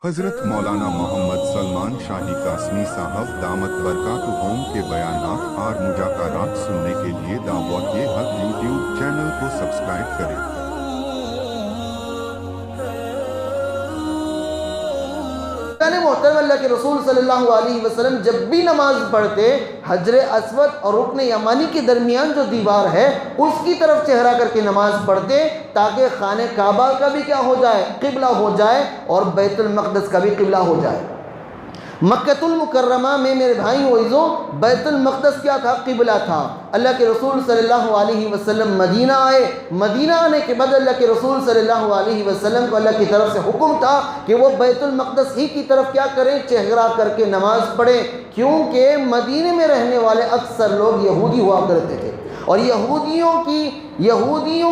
हजरत मौलाना मोहम्मद सलमान शाही कासमी साहब दामत बरकातुहूम के बयानात और मुजाकरात सुनने के लिए दावत-ए-हक यूट्यूब चैनल को सब्सक्राइब करें। मोहतरम अल्लाह के रसूल सल्लल्लाहु अलैहि वसल्लम जब भी नमाज पढ़ते हजर अस्वद और रुकन यमानी के दरमियान जो दीवार है उसकी तरफ चेहरा करके नमाज पढ़ते ताकि खाने काबा का भी क्या हो जाए, किबला हो जाए और बैतुल मक़दस का भी किबला हो जाए। मक्कतुल मुकर्रमा में मेरे भाई वइज़ों बैतुल मक़दस क्या था, किबला था। अल्लाह के रसूल सल्लल्लाहु अलैहि वसल्लम मदीना आए। मदीना आने के बाद अल्लाह के रसूल सल्लल्लाहु अलैहि वसल्लम को अल्लाह की तरफ से हुक्म था कि वो बैतुल मक़दस ही की तरफ क्या करें, चेहरा करके नमाज पढ़ें, क्योंकि मदीने में रहने वाले अक्सर लोग यहूदी हुआ करते थे और यहूदियों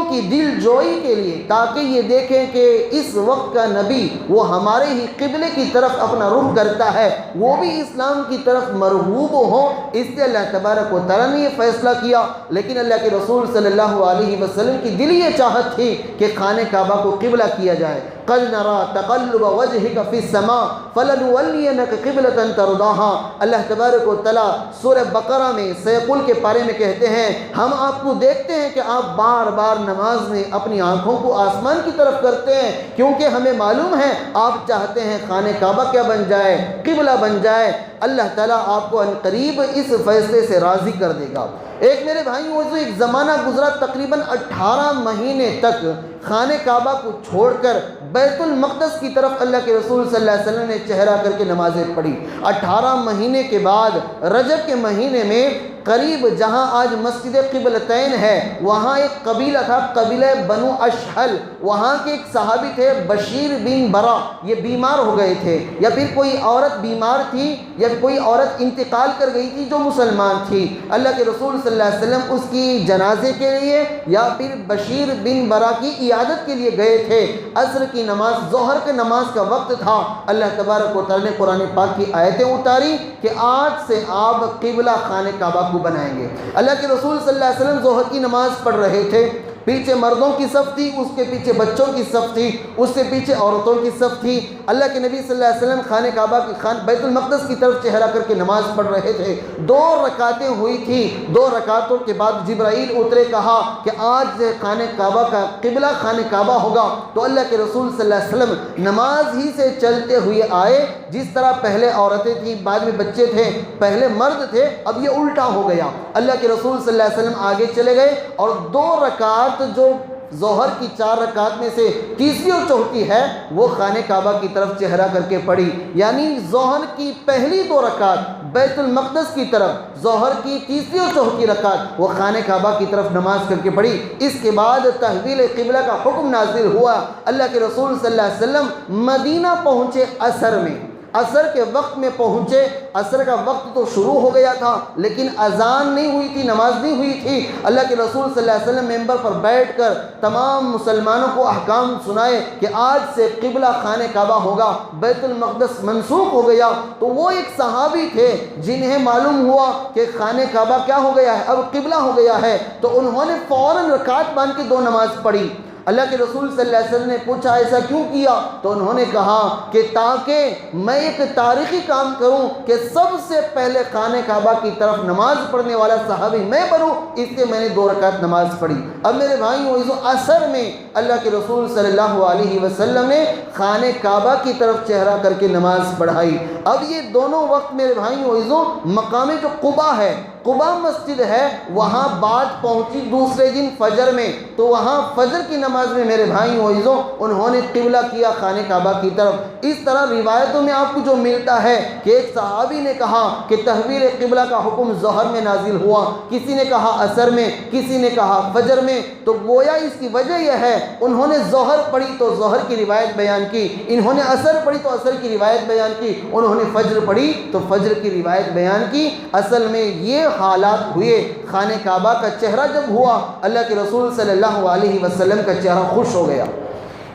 की दिल जोई के लिए, ताकि ये देखें कि इस वक्त का नबी वो हमारे ही किबले की तरफ अपना रुख करता है, वो भी इस्लाम की तरफ मरगूब हो, इसलिए अल्लाह तबारक व तआला ने ये फ़ैसला किया। लेकिन अल्लाह के रसूल सल्लल्लाहु अलैहि वसल्लम की दिल ये चाहत थी कि खाने काबा को किबला किया जाए। क़द नरा तक़ल्लुब वजहिका फ़िस्समा फ़लनुवल्लियन्नका क़िबलतन तर्दाहा। अल्लाह तबारक व तआला सूरह बकरा में सैकुल के पारे में कहते हैं, हम आपको देखते हैं कि आप बार बार नमाज में अपनी आँखों को आसमान की तरफ करते हैं, क्योंकि हमें मालूम है आप चाहते हैं खाने काबा क्या बन जाए, किबला बन जाए। अल्लाह ताला आपको अनकरीब इस फैसले से राज़ी कर देगा। एक मेरे भाई वो जो एक ज़माना गुजरा, तकरीबन 18 महीने तक खाने काबा को छोड़कर बैतुल मक़दस की तरफ अल्लाह के रसूल सल्लल्लाहु अलैहि वसल्लम ने चेहरा करके नमाज़ें पढ़ी। 18 महीने के बाद रजब के महीने में करीब जहाँ आज मस्जिद क़िबलतैन है वहाँ एक कबीला था, कबीला बनु अशहल। वहाँ के एक सहाबी थे बशीर बिन बरा, ये बीमार हो गए थे या फिर कोई औरत बीमार थी या कोई औरत इंतकाल कर गई थी जो मुसलमान थी। अल्लाह के रसूल सल्लल्लाहु अलैहि वसल्लम उसकी जनाजे के लिए या फिर बशीर बिन बरा की इयादत के लिए गए थे। असर की नमाज, ज़ोहर के नमाज का वक्त था। अल्लाह तबारक व तआला ने कुरान पाक की आयतें उतारी कि आज से आप किबला खाने काबा को बनाएंगे। अल्लाह के रसूल सल्लल्लाहु अलैहि वसल्लम ज़ोहर की नमाज पढ़ रहे थे, पीछे मर्दों की सफ़ थी, उसके पीछे बच्चों की सफ़ थी, उससे पीछे औरतों की सफ़ थी। अल्लाह के नबी सल्लल्लाहु अलैहि वसल्लम खाने काबा की बैतुल मक़दस की तरफ चेहरा करके नमाज पढ़ रहे थे। 2 रकातें हुई थी। 2 रकातों के बाद जिब्राईल उतरे, कहा कि आज से खाने काबा का किबला खाने काबा होगा। तो अल्लाह के रसूल सल्लल्लाहु अलैहि वसल्लम नमाज ही से चलते हुए आए। जिस तरह पहले औरतें थी, बाद में बच्चे थे, पहले मर्द थे, अब ये उल्टा हो गया। अल्लाह के रसूल सल्लल्लाहु अलैहि वसल्लम आगे चले गए और 2 रकात जो ज़ोहर की 4 रकात में से तीसरी और चौथी है वो खाने काबा की तरफ चेहरा करके पढ़ी। यानी ज़ोहर की पहली 2 रकात बैतुल मक़दस की तरफ, ज़ोहर की तीसरी और चौथी रकात वो खाने काबा की तरफ नमाज करके पढ़ी। इसके बाद तहवील क़िबला का हुक्म नाज़िल हुआ। अल्लाह के रसूल सल्लल्लाहु अलैहि वसल्लम मदीना पहुँचे असर में, असर के वक्त में पहुँचे। असर का वक्त तो शुरू हो गया था लेकिन अजान नहीं हुई थी, नमाज नहीं हुई थी। अल्लाह के रसूल सल्लल्लाहु अलैहि वसल्लम मेंबर पर बैठकर तमाम मुसलमानों को अहकाम सुनाए कि आज से किबला खाने काबा होगा, बैतुल मक़दस मंसूख हो गया। तो वो एक सहाबी थे जिन्हें मालूम हुआ कि खाने काबा क्या हो गया है, अब किबला हो गया है। तो उन्होंने फ़ौरन रकात बांध के 2 नमाज पढ़ी। अल्लाह के रसूल सल्लल्लाहु अलैहि वसल्लम ने पूछा ऐसा क्यों किया? तो उन्होंने कहा कि ताकि मैं एक तारीख़ी काम करूं कि सबसे पहले खाने काबा की तरफ नमाज पढ़ने वाला सहाबी मैं बनूं, इसलिए मैंने 2 रकात नमाज पढ़ी। अब मेरे भाई वो असर में अल्लाह के रसूल सल्लल्लाहु अलैहि वसल्लम ने खाने काबा की तरफ चेहरा करके नमाज पढ़ाई। अब ये दोनों वक्त मेरे भाई वो मकाम जो कुबा है, कुबा मस्जिद है, वहाँ बात पहुँची दूसरे दिन फजर में। तो वहाँ फजर की नमाज में मेरे भाई वइज़ों उन्होंने किबला किया खाने काबा की तरफ। इस तरह रिवायतों में आपको जो मिलता है कि एक सहाबी ने कहा कि तहवील क़िबला का हुक्म ज़ोहर में नाजिल हुआ, किसी ने कहा असर में, किसी ने कहा फजर में। तो गोया इसकी वजह यह है, उन्होंने ज़ोहर पढ़ी तो ज़ोहर की रिवायत बयान की, इन्होंने असर पढ़ी तो असर की रिवायत बयान की, उन्होंने फजर पढ़ी तो फजर की रिवायत बयान की। असल में ये हालात हुए। खाने काबा का चेहरा जब हुआ, अल्लाह के रसूल सल्लल्लाहु अलैहि वसल्लम का चेहरा खुश हो गया।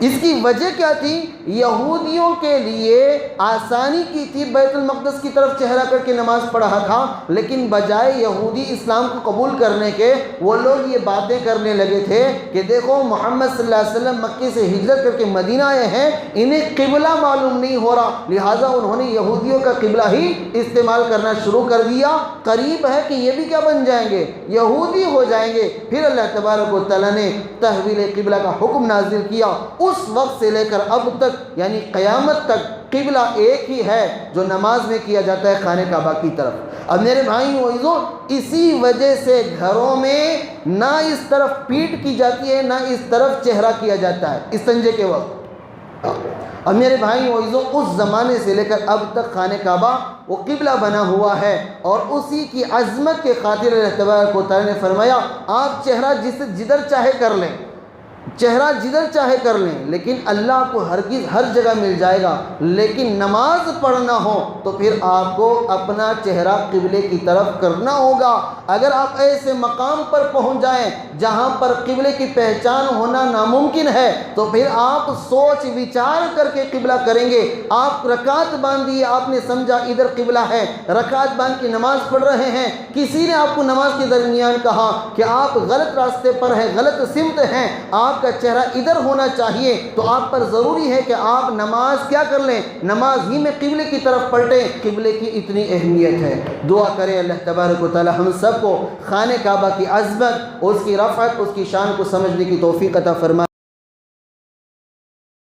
इसकी वजह क्या थी یہودیوں کے لیے آسانی کی تھی بیت المقدس کی طرف چہرہ کر کے نماز پڑھا تھا، لیکن بجائے یہودی اسلام کو قبول کرنے کے وہ لوگ یہ باتیں کرنے لگے تھے کہ دیکھو محمد صلی اللہ علیہ وسلم مکے سے ہجرت کر کے مدینہ آئے ہیں، انہیں قبلہ معلوم نہیں ہو رہا، لہٰذا انہوں نے یہودیوں کا قبلہ ہی استعمال کرنا شروع کر دیا۔ قریب ہے کہ یہ بھی کیا بن جائیں گے؟ یہودی ہو جائیں گے۔ پھر اللہ تبارک و تعالیٰ نے تحویل قبلہ کا حکم نازل کیا۔ اس وقت سے لے کر اب تک یعنی قیامت تک قبلہ ایک ہی ہے جو نماز میں کیا جاتا ہے خانہ کعبہ کی طرف۔ اب میرے بھائیوں عزیزوں، اسی وجہ سے گھروں میں نہ اس طرف پیٹھ کی جاتی ہے نہ اس طرف چہرہ کیا جاتا ہے استنجے کے وقت۔ اب میرے بھائیوں عزیزوں، اس زمانے سے لے کر اب تک خانہ کعبہ وہ قبلہ بنا ہوا ہے، اور اسی کی عظمت کے خاطر اللہ تبارک و تعالیٰ نے فرمایا آپ چہرہ جدھر چاہے کر لیں، چہرہ جدھر چاہے کر لیں، لیکن اللہ آپ کو ہرگز ہر جگہ مل جائے گا، لیکن نماز پڑھنا ہو تو پھر آپ کو اپنا چہرہ قبلے کی طرف کرنا ہوگا۔ اگر آپ ایسے مقام پر پہنچ جائیں جہاں پر قبلے کی پہچان ہونا ناممکن ہے تو پھر آپ سوچ وچار کر کے قبلہ کریں گے۔ آپ رکعت باندھی، آپ نے سمجھا ادھر قبلہ ہے، رکعت باندھ کے نماز پڑھ رہے ہیں، کسی نے آپ کو نماز کے درمیان کہا کہ آپ غلط راستے پر ہیں، غلط سمت ہیں، آپ کا چہرہ ادھر ہونا چاہیے، تو آپ پر ضروری ہے کہ آپ نماز کیا کر لیں؟ نماز ہی میں قبلے کی طرف پلٹیں۔ قبلے کی اتنی اہمیت ہے۔ دعا کریں اللہ تبارک و تعالی ہم سب کو خانہ کعبہ کی عظمت، اس کی رفعت، اس کی شان کو سمجھنے کی توفیق عطا فرمائے۔